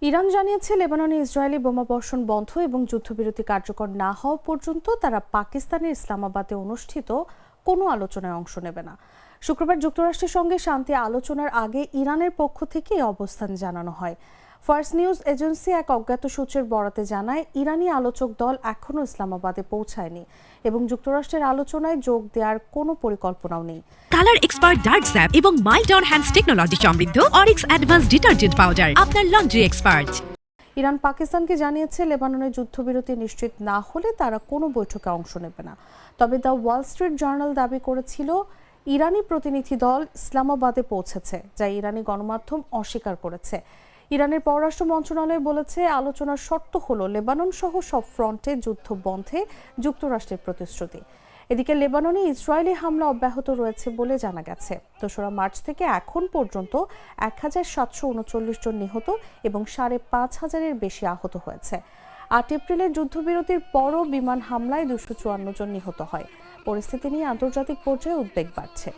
Iran জানিয়েছে লেবাননে Israeli বোমাবর্ষণ বন্ধ এবং যুদ্ধবিরতি কার্যকর না হওয়া পর্যন্ত তারা পাকিস্তানের ইসলামাবাদে অনুষ্ঠিত কোনো আলোচনায় অংশ নেবে না। শুক্রবার যুক্তরাষ্ট্রের সঙ্গে শান্তি আলোচনার আগে ইরানের পক্ষ থেকে এই অবস্থান জানানো হয়। ফার্স্ট নিউজ এজেন্সি এক অজ্ঞাত সূত্রের বরাতে জানায়, ইরানি আলোচক দল এখনও ইসলামাবাদে পৌঁছায়নি এবং যুক্তরাষ্ট্রের আলোচনায় যোগ দেওয়ার কোনো পরিকল্পনাও নেই। কালার এক্সপার্ট ডার্ক স্যাপ এবং মাইল্ড অন হ্যান্ডস টেকনোলজি সমৃদ্ধ অরিক্স অ্যাডভান্স ডিটারজেন্ট পাউডার আপনার লন্ড্রি এক্সপার্ট। ইরান পাকিস্তানকে জানিয়েছে, লেবাননের যুদ্ধবিরতি নিশ্চিত না হলে তারা কোনো বৈঠকে অংশ নেবে না। তবে দ্য ওয়াল স্ট্রিট জার্নাল দাবি করেছিল ইরানি প্রতিনিধি দল ইসলামাবাদে পৌঁছেছে, যা ইরানি গণমাধ্যম অস্বীকার করেছে। ইরানের পররাষ্ট্র মন্ত্রণালয় বলেছে, আলোচনার শর্ত হলো লেবানন সহ সব ফ্রন্টে যুদ্ধ বন্ধে যুক্তরাষ্ট্রের প্রতিশ্রুতি। এদিকে লেবাননে ইসরায়েলি হামলা অব্যাহত রয়েছে বলে জানা গেছে। ২রা মার্চ থেকে এখন পর্যন্ত ১,৭৩৯ জন নিহত এবং ৫,৫০০-এর বেশি আহত হয়েছে। ৮ এপ্রিলের যুদ্ধবিরতির পরও বিমান হামলায় ২৫৪ জন নিহত হয়। পরিস্থিতি নিয়ে আন্তর্জাতিক পর্যায়ে উদ্বেগ বাড়ছে।